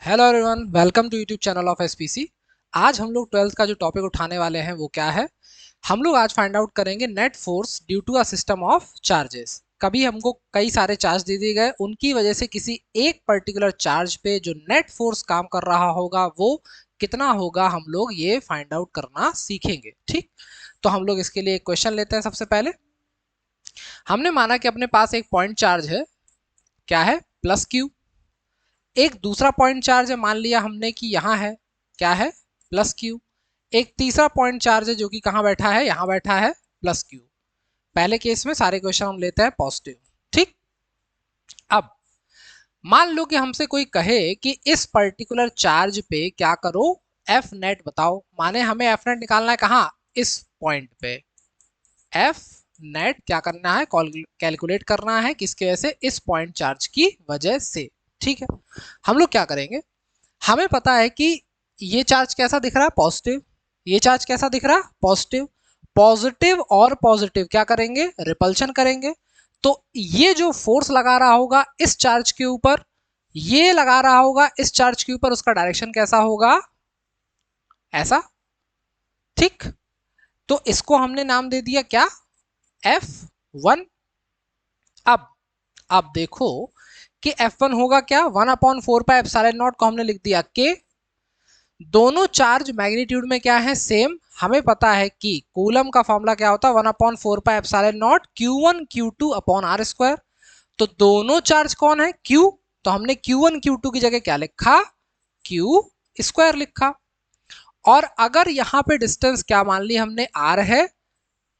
Hello everyone, welcome to YouTube channel of SPC. आज हम लोग 12th का जो टॉपिक उठाने वाले हैं वो क्या है। हम लोग आज फाइंड आउट करेंगे net force due to a system of charges. कभी हमको कई सारे चार्ज दे दिए गए, उनकी वजह से किसी एक पर्टिकुलर चार्ज पे जो नेट फोर्स काम कर रहा होगा वो कितना होगा, हम लोग ये फाइंड आउट करना सीखेंगे। ठीक, तो हम लोग इसके लिए एक क्वेश्चन लेते हैं। सबसे पहले हमने माना कि अपने पास एक पॉइंट चार्ज है, क्या है, प्लस क्यू। एक दूसरा पॉइंट चार्ज है, मान लिया हमने कि यहाँ है, क्या है, प्लस क्यू। एक तीसरा पॉइंट चार्ज है जो कि कहाँ बैठा है, यहाँ बैठा है, प्लस क्यू। पहले केस में सारे क्वेश्चन हम लेते हैं पॉजिटिव। ठीक, अब मान लो कि हमसे कोई कहे कि इस पर्टिकुलर चार्ज पे क्या करो, एफ नेट बताओ। माने हमें एफ नेट निकालना है, कहाँ, इस पॉइंट पे। एफ नेट क्या करना है, कैलकुलेट करना है, किसके वजह से, इस पॉइंट चार्ज की वजह से। ठीक है, हम लोग क्या करेंगे, हमें पता है कि ये चार्ज कैसा दिख रहा है, पॉजिटिव। ये चार्ज कैसा दिख रहा है, पॉजिटिव। पॉजिटिव और पॉजिटिव क्या करेंगे, रिपल्शन करेंगे। तो ये जो फोर्स लगा रहा होगा इस चार्ज के ऊपर, ये लगा रहा होगा इस चार्ज के ऊपर, उसका डायरेक्शन कैसा होगा, ऐसा। ठीक, तो इसको हमने नाम दे दिया क्या, F1। अब देखो कि F1 होगा क्या, 1/4πε0 को हमने लिख दिया K। दोनों चार्ज मैग्नीट्यूड में क्या है, सेम। हमें पता है कि कूलम का फॉर्मूला क्या होता है, 1/4πε0 Q1 Q2 upon R square. तो दोनों चार्ज कौन है, Q। तो हमने Q1 Q2 की जगह क्या लिखा, Q स्क्वायर लिखा। और अगर यहाँ पे डिस्टेंस क्या मान ली हमने, R है,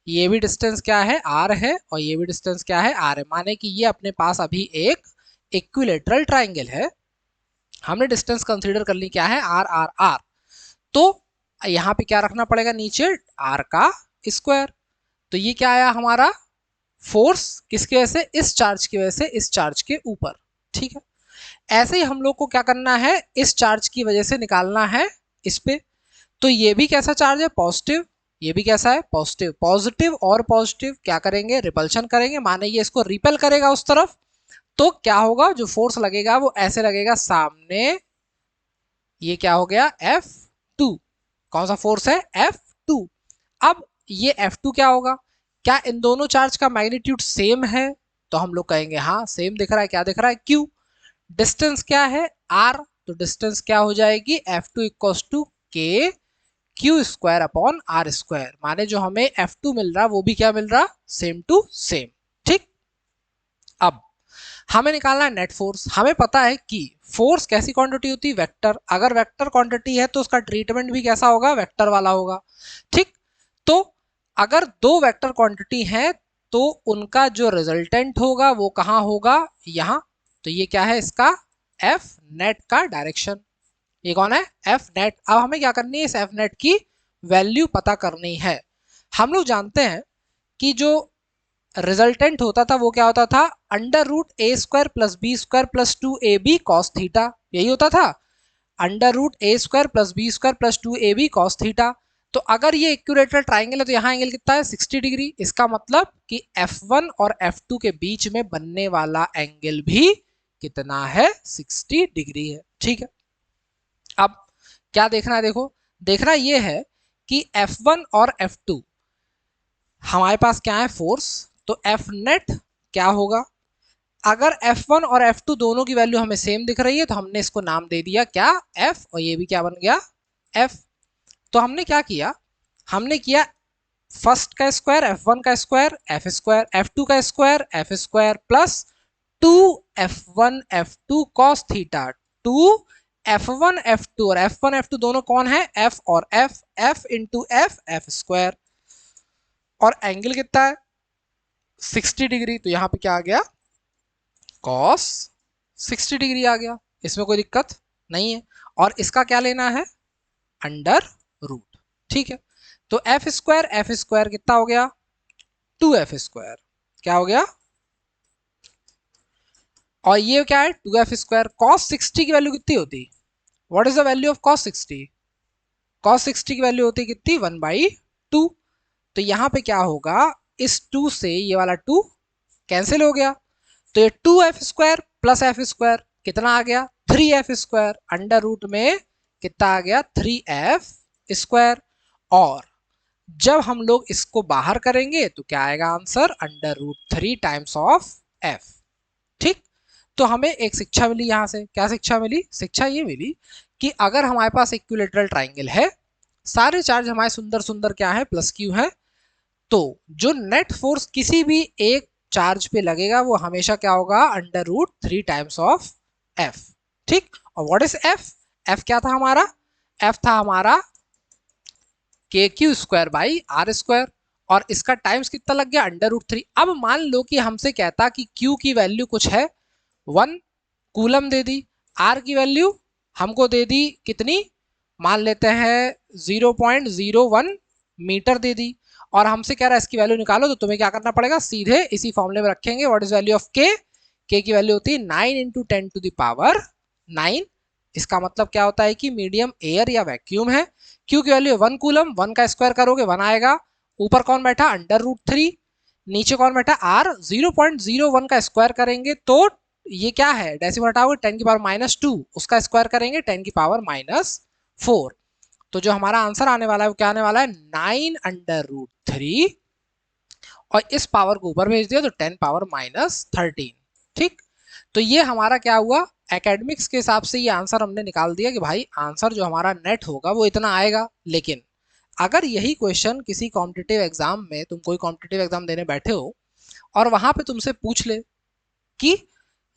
ये भी डिस्टेंस क्या है, R है, और ये भी डिस्टेंस क्या है, R है। माने कि ये अपने पास अभी एक इक्विलेटरल ट्राइंगल है। हमने डिस्टेंस कंसीडर कर ली, क्या है, आर आर आर। तो यहां पे क्या रखना पड़ेगा, नीचे आर का स्क्वायर। तो ये क्या आया हमारा, फोर्स किसकी वजह से, इस चार्ज की वजह से, इस चार्ज के ऊपर। ठीक है, ऐसे ही हम लोग को क्या करना है, इस चार्ज की वजह से निकालना है इस पे। तो ये भी कैसा चार्ज है, पॉजिटिव। ये भी कैसा है, पॉजिटिव। पॉजिटिव और पॉजिटिव क्या करेंगे, रिपल्शन करेंगे। माने ये इसको रिपेल करेगा उस तरफ, तो क्या होगा, जो फोर्स लगेगा वो ऐसे लगेगा सामने। ये क्या हो गया, F2। कौन सा फोर्स है, F2। अब ये F2 क्या होगा, क्या इन दोनों चार्ज का मैग्नीट्यूड सेम है। तो हम लोग कहेंगे हाँ सेम दिख रहा है। क्या दिख रहा है, Q। डिस्टेंस क्या है, R। तो डिस्टेंस क्या हो जाएगी, F2 equals to K Q square upon R square. माने जो हमें F2 मिल रहा वो भी क्या मिल रहा, सेम टू सेम। ठीक, अब हमें निकालना है नेट फोर्स। हमें पता है कि फोर्स कैसी क्वांटिटी होती है, वेक्टर। अगर वेक्टर क्वांटिटी है तो उसका ट्रीटमेंट भी कैसा होगा, वेक्टर वाला होगा। ठीक, तो अगर दो वेक्टर क्वांटिटी है तो उनका जो रिजल्टेंट होगा वो कहां होगा, यहां। तो ये क्या है, इसका एफ नेट का डायरेक्शन। ये कौन है, एफ नेट। अब हमें क्या करनी है, इस एफ नेट की वैल्यू पता करनी है। हम लोग जानते हैं कि जो रिजल्टेंट होता था वो क्या होता था, under root A square plus B square plus 2ab cos theta. यही होता था, under root A square plus B square plus 2ab cos theta. तो अगर ये इक्विलेटरल ट्राइंगल है तो यहाँ एंगल कितना है, 60 डिग्री। इसका मतलब कि F1 और F2 के बीच में बनने वाला एंगल भी कितना है, 60 डिग्री है। ठीक है, अब क्या देखना है, देखो देखना ये है कि F1 और F2 हमारे पास क्या है, फोर्स। तो F नेट क्या होगा, अगर F1 और F2 दोनों की वैल्यू हमें सेम दिख रही है तो हमने इसको नाम दे दिया क्या, F। और ये भी क्या बन गया, F। तो हमने क्या किया, हमने किया फर्स्ट का स्क्वायर, F1 का स्क्वायर F स्क्वायर, F2 का square F square plus 2F1 F2 cos theta. 2F1 F2 और F1 F2 दोनों कौन है, F और F। F into F, F square. और एंगल कितना है, 60 डिग्री। तो यहां पे क्या आ गया, कॉस 60 डिग्री आ गया। इसमें कोई दिक्कत नहीं है। और इसका क्या लेना है, अंडर रूट। ठीक है, तो एफ स्क्वायर कितना हो गया, 2F स्क्वायर। क्या हो गया, और ये क्या है, 2F स्क्वायर। कॉस 60 की वैल्यू कितनी होती, what is the value of cos 60। Cos 60 की वैल्यू होती है कितनी, 1/2। तो यहां पे क्या होगा, इस 2 से ये वाला 2 कैंसिल हो गया। तो ये 2F square plus F square कितना आ गया, 3। 3f², अंडर रूट में कितना आ गया 3f²। और जब हम लोग इसको बाहर करेंगे तो क्या आएगा answer, under root 3 times of f। ठीक, तो हमें एक शिक्षा मिली यहां से। क्या शिक्षा मिली? शिक्षा ये मिली कि अगर हमारे पास इक्विलेटरल ट्राइंगल है, सारे चार्ज हमारे सुंदर सुंदर क्या है, प्लस क्यू है, तो जो नेट फोर्स किसी भी एक चार्ज पे लगेगा वो हमेशा क्या होगा, under root 3 times of F. ठीक, और व्हाट इज एफ? एफ क्या था हमारा? एफ था हमारा KQ² बाई R², और इसका टाइम्स कितना लग गया, अंडर रूट 3। अब मान लो कि हमसे कहता कि Q की वैल्यू कुछ है 1 कूलम दे दी, R की वैल्यू हमको दे दी कितनी, मान लेते हैं 0.01 मीटर दे दी, और हमसे कह रहा है इसकी वैल्यू निकालो, तो तुम्हें क्या करना पड़ेगा, सीधे इसी फॉर्मूले में रखेंगे। What is value of K? K की वैल्यू होती है 9 × 10⁻⁹। इसका मतलब क्या होता है कि मीडियम एयर या वैक्यूम है। Q की वैल्यू 1 कूलम, 1 का स्क्वायर करोगे 1 आएगा, ऊपर कौन बैठा, अंडर रूट 3, नीचे कौन बैठा, R। 0.01 का स्क्वायर करेंगे तो ये क्या है, डेसिमल हटाओगे 10⁻⁻², उसका स्क्वायर करेंगे 10⁻⁻4। तो जो हमारा आंसर आने वाला है वो क्या आने वाला है, 9√3, और इस पावर को ऊपर भेज दिया तो 10⁻⁻13। ठीक, तो ये हमारा क्या हुआ, एकेडमिक्स के हिसाब से ये आंसर हमने निकाल दिया कि भाई आंसर जो हमारा नेट होगा वो इतना आएगा। लेकिन अगर यही क्वेश्चन किसी कॉम्पिटिटिव एग्जाम में, तुम कोई कॉम्पिटिटिव एग्जाम देने बैठे हो और वहां पे तुमसे पूछ ले कि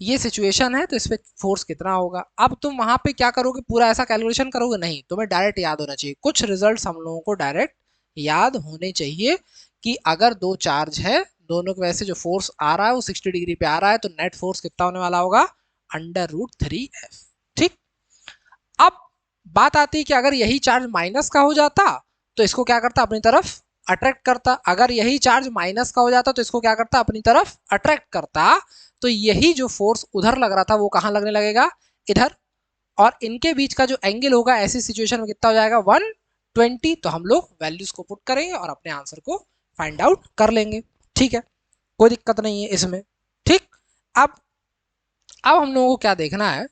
ये सिचुएशन है तो इस पे फोर्स कितना होगा, अब तुम वहां पे क्या करोगे, पूरा ऐसा कैलकुलेशन करोगे? नहीं, तुम्हें डायरेक्ट याद होना चाहिए। कुछ रिजल्ट्स हम लोगों को डायरेक्ट याद होने चाहिए कि अगर दो चार्ज है, दोनों की वजह से जो फोर्स आ रहा है वो 60 डिग्री पे आ रहा है, तो नेट फोर्स कितना होने वाला होगा, अंडर रूट 3f। ठीक, अब बात आती है कि अगर यही चार्ज माइनस का हो जाता तो इसको क्या करता, अपनी तरफ अट्रैक्ट करता। अगर यही चार्ज माइनस का हो जाता तो इसको क्या करता, अपनी तरफ अट्रैक्ट करता। तो यही जो फोर्स उधर लग रहा था वो कहां लगने लगेगा, इधर, और इनके बीच का जो एंगल होगा ऐसी सिचुएशन में कितना हो जाएगा, 120। तो हम लोग वैल्यूज को पुट करेंगे और अपने आंसर को फाइंड आउट कर लेंगे। ठीक है, कोई दिक्कत नहीं है इसमें। ठीक, अब हम लोगों को क्या देखना है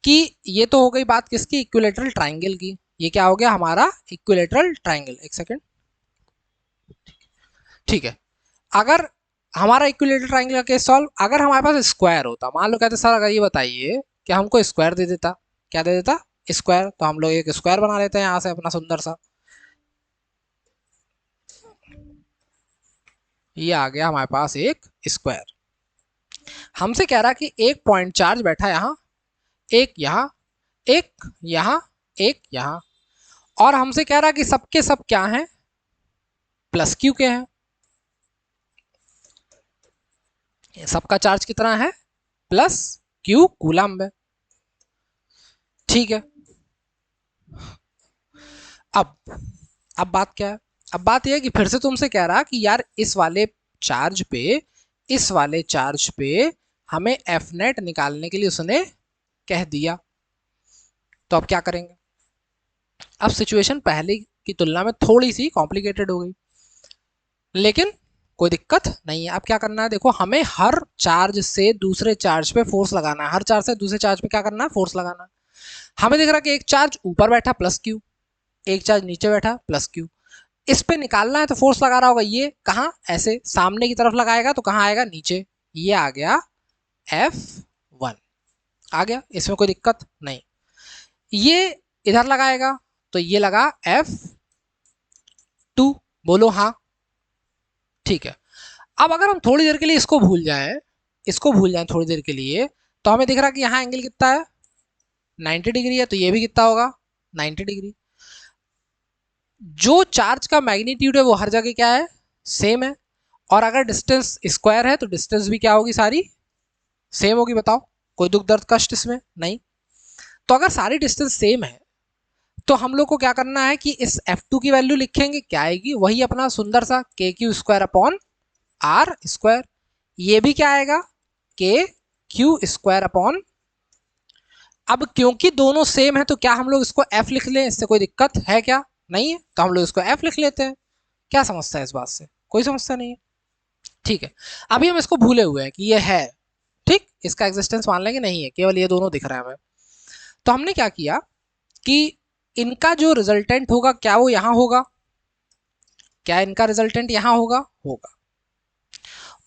कि ये तो हो गई बात किसकी, इक्विलेटरल ट्राइंगल की। ये क्या हो गया हमारा इक्विलेटरल ट्राइंगल। एक सेकेंड, ठीक है, अगर हमारा इक्विलेटरल ट्राइंगल का केस सॉल्व, अगर हमारे पास स्क्वायर होता, मान लो कहते सर अगर ये बताइए कि हमको स्क्वायर दे देता, क्या दे देता, स्क्वायर, तो हम लोग एक स्क्वायर बना लेते हैं यहां से अपना सुंदर सा। ये आ गया हमारे पास एक स्क्वायर। हमसे कह रहा कि एक पॉइंट चार्ज बैठा यहां, एक यहां, एक यहां, एक यहां, और हमसे कह रहा कि सबके सब क्या हैं, प्लस क्यू के हैं। सबका चार्ज कितना है, प्लस क्यू कूलम्ब है। ठीक है, अब बात क्या है, अब बात यह है कि फिर से तुमसे कह रहा कि यार इस वाले चार्ज पे, इस वाले चार्ज पे हमें एफ नेट निकालने के लिए उसने कह दिया, तो अब क्या करेंगे। अब सिचुएशन पहले की तुलना में थोड़ी सी कॉम्प्लिकेटेड हो गई, लेकिन कोई दिक्कत नहीं है। अब क्या करना है, देखो हमें हर चार्ज से दूसरे चार्ज पे फोर्स लगाना है, हर चार्ज से दूसरे चार्ज पे क्या करना है, फोर्स लगाना है। हमें दिख रहा कि एक चार्ज ऊपर बैठा प्लस क्यू, एक चार्ज नीचे बैठा प्लस क्यू, इस पे निकालना है तो फोर्स लगा रहा होगा, ये कहाँ, ऐसे सामने की तरफ लगाएगा तो कहाँ आएगा, नीचे। ये आ गया F1, आ गया, इसमें कोई दिक्कत नहीं। ये इधर लगाएगा तो ये लगा F2, बोलो हाँ। ठीक है, अब अगर हम थोड़ी देर के लिए इसको भूल जाएं, इसको भूल जाएं थोड़ी देर के लिए, तो हमें दिख रहा कि यहाँ एंगल कितना है, 90 डिग्री है, तो ये भी कितना होगा, 90 डिग्री। जो चार्ज का मैग्नीट्यूड है वो हर जगह क्या है, सेम है, और अगर डिस्टेंस स्क्वायर है तो डिस्टेंस भी क्या होगी, सारी सेम होगी। बताओ कोई दुख दर्द कष्ट इसमें नहीं। तो अगर सारी डिस्टेंस सेम है तो हम लोग को क्या करना है कि इस F2 की वैल्यू लिखेंगे, क्या आएगी, वही अपना सुंदर सा KQ² r²। ये भी क्या आएगा, KQ²। अब क्योंकि दोनों सेम है तो क्या हम लोग इसको F लिख लें, इससे कोई दिक्कत है क्या, नहीं है, तो हम लोग इसको F लिख लेते हैं। क्या समस्या है इस बात से, कोई समस्या नहीं है। ठीक है, अभी हम इसको भूले हुए हैं कि ये है, ठीक, इसका एग्जिस्टेंस मान लेंगे नहीं है, केवल ये दोनों दिख रहा है हमें। तो हमने क्या किया कि इनका जो रिजल्टेंट होगा क्या वो यहां होगा, क्या इनका रिजल्टेंट यहां होगा, होगा।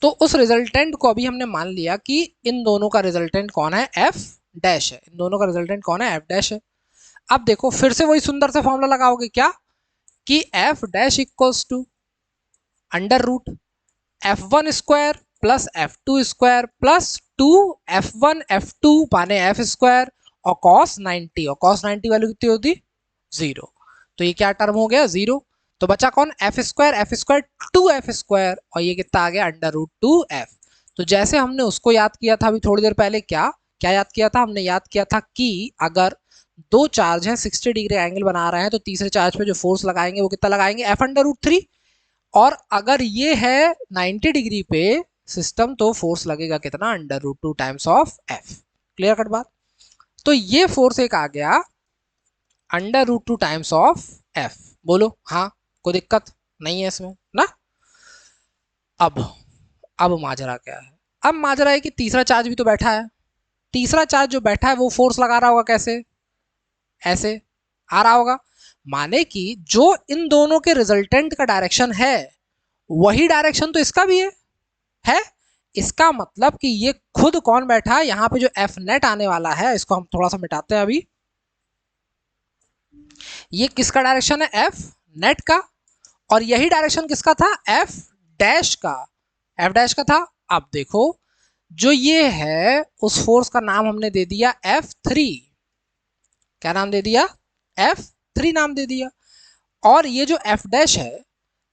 तो उस रिजल्टेंट को अभी हमने मान लिया कि इन दोनों का रिजल्टेंट कौन है, एफ डैश है, इन दोनों का रिजल्टेंट कौन है, एफ डैश है। अब देखो फिर से वही सुंदर से फॉर्मूला लगाओगे क्या, कि F dash equals to under root F one square plus F two square plus two F one F two माने एफ स्क्वायर और कॉस 90, और कॉस 90 वैल्यू कितनी होती, 0। तो ये क्या टर्म हो गया, 0। तो बचा कौन, F square two F square, और ये कितना आ गया, अंडर रूट टू एफ। तो जैसे हमने उसको याद किया था अभी थोड़ी देर पहले, क्या क्या याद किया था, हमने याद किया था कि अगर दो चार्ज हैं 60 डिग्री एंगल बना रहे हैं तो तीसरे चार्ज पे जो फोर्स लगाएंगे वो कितना लगाएंगे, एफ अंडर रूट 3। और अगर ये है 90 डिग्री पे सिस्टम तो फोर्स लगेगा कितना, under root 2 times of F. Clear cut बात। तो ये फोर्स एक आ गया under root 2 times of F. बोलो हाँ, कोई दिक्कत नहीं है इसमें ना। अब माजरा क्या है, अब माजरा है कि तीसरा चार्ज भी तो बैठा है, तीसरा चार्ज जो बैठा है वो फोर्स लगा रहा होगा कैसे, ऐसे आ रहा होगा, माने कि जो इन दोनों के रिजल्टेंट का डायरेक्शन है वही डायरेक्शन तो इसका भी है। इसका मतलब कि ये खुद कौन बैठा है, यहां पे जो एफ नेट आने वाला है, इसको हम थोड़ा सा मिटाते हैं अभी। ये किसका डायरेक्शन है, एफ नेट का, और यही डायरेक्शन किसका था, एफ डैश का, एफ डैश का था। अब देखो जो ये है उस फोर्स का नाम हमने दे दिया F3, क्या नाम दे दिया, F3 नाम दे दिया। और ये जो F डैश है,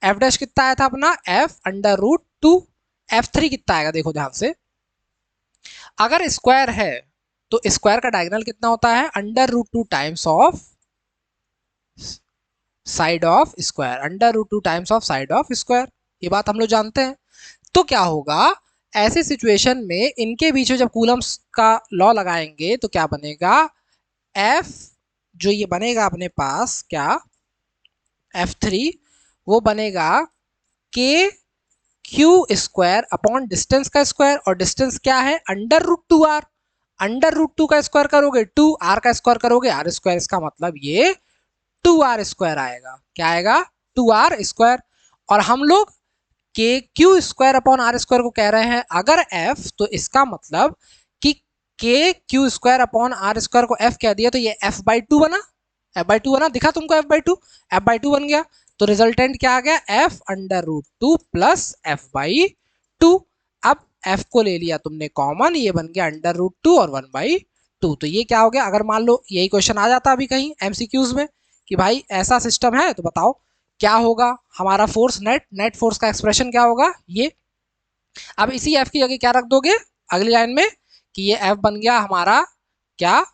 F डैश कितना आया था अपना, F अंडर रूट 2, F3 कितना आएगा देखो ध्यान से, अगर स्क्वायर है तो स्क्वायर का डायगोनल कितना होता है, under root 2 times of side of square, under root 2 times of side of square, ये बात हम लोग जानते हैं। तो क्या होगा ऐसे सिचुएशन में, इनके बीच में जब कूलम्स का लॉ लगाएंगे तो क्या बनेगा, F जो ये बनेगा अपने पास क्या, F3 वो बनेगा K Q square upon distance का स्क्वायर, और डिस्टेंस क्या है, under root 2 R, under root 2 का स्क्वायर करोगे 2 आर का स्क्वायर करोगे आर स्क्वायर, इसका मतलब ये 2 आर स्क्वायर आएगा, क्या आएगा, 2 आर स्क्वायर। और हम लोग K Q square upon R square को कह रहे हैं अगर एफ, तो इसका मतलब कि K Q square upon R square को एफ कह दिया तो ये एफ बाई टू बना, एफ बाई टू बना, दिखा तुमको एफ बाई टू बन गया। तो रिजल्टेंट क्या आ गया, F under root 2 plus F by 2। अब एफ को ले लिया तुमने कॉमन, ये बन गया अंडर रूट 2 और 1/2। तो ये क्या हो गया, अगर मान लो यही क्वेश्चन आ जाता अभी कहीं एमसीक्यूज में कि भाई ऐसा सिस्टम है तो बताओ क्या होगा हमारा फोर्स, नेट फोर्स का एक्सप्रेशन क्या होगा ये। अब इसी एफ की जगह क्या रख दोगे अगली लाइन में, कि ये एफ बन गया हमारा क्या,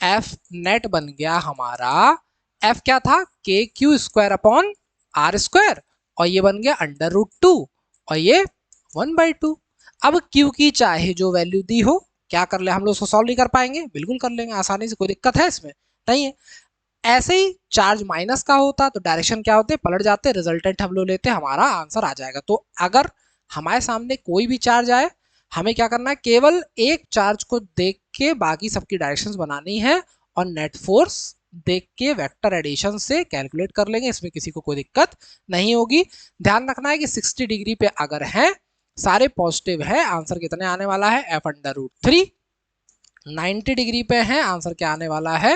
एफ नेट बन गया हमारा, एफ क्या था, K Q square upon R square, और ये बन गया अंडर रूट 2 और ये 1/2। अब क्यू की चाहे जो वैल्यू दी हो, क्या कर ले हम लोग उसको सॉल्व नहीं कर पाएंगे, बिल्कुल कर लेंगे आसानी से, कोई दिक्कत है इसमें नहीं है। ऐसे ही चार्ज माइनस का होता तो डायरेक्शन क्या होते, पलट जाते, रिजल्टेंट हम लोग लेते, हमारा आंसर आ जाएगा। तो अगर हमारे सामने कोई भी चार्ज आए, हमें क्या करना है, केवल एक चार्ज को देख के बाकी सबकी डायरेक्शंस बनानी है और नेट फोर्स देख के वेक्टर एडिशन से कैलकुलेट कर लेंगे, इसमें किसी को कोई दिक्कत नहीं होगी। ध्यान रखना है कि 60 डिग्री पे अगर है सारे पॉजिटिव है, आंसर कितने आने वाला है, एफ अंडर रूट 3। 90 डिग्री पे है, आंसर क्या आने वाला है,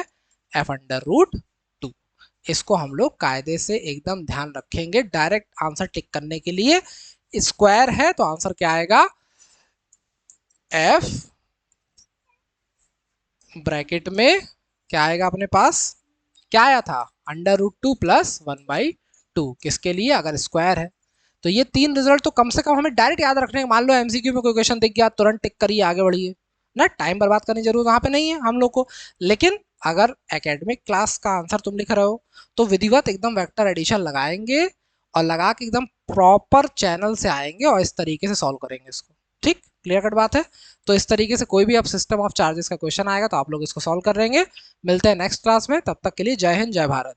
एफ अंडर रूट 2। इसको हम लोग कायदे से एकदम ध्यान रखेंगे डायरेक्ट आंसर टिक करने के लिए। स्क्वायर है तो आंसर क्या आएगा, एफ ब्रैकेट में क्या आएगा अपने पास, क्या आया था, अंडर रूट 2 प्लस 1/2, किसके लिए, अगर स्क्वायर है। तो ये तीन रिजल्ट तो कम से कम हमें डायरेक्ट याद रखने हैं। मान लो एमसीक्यू में कोई क्वेश्चन दिख गया, तुरंत टिक करिए, आगे बढ़िए ना, टाइम बर्बाद करने की जरूरत वहां पे नहीं है हम लोग को। लेकिन अगर एकेडमिक क्लास का आंसर तुम लिख रहे हो तो विधिवत एकदम वेक्टर एडिशन लगाएंगे और लगा के एकदम प्रॉपर चैनल से आएंगे और इस तरीके से सॉल्व करेंगे इसको, ठीक, क्लियर कट बात है। तो इस तरीके से कोई भी अब सिस्टम ऑफ चार्जेस का क्वेश्चन आएगा तो आप लोग इसको सॉल्व कर लेंगे। मिलते हैं नेक्स्ट क्लास में, तब तक के लिए जय हिंद जय भारत।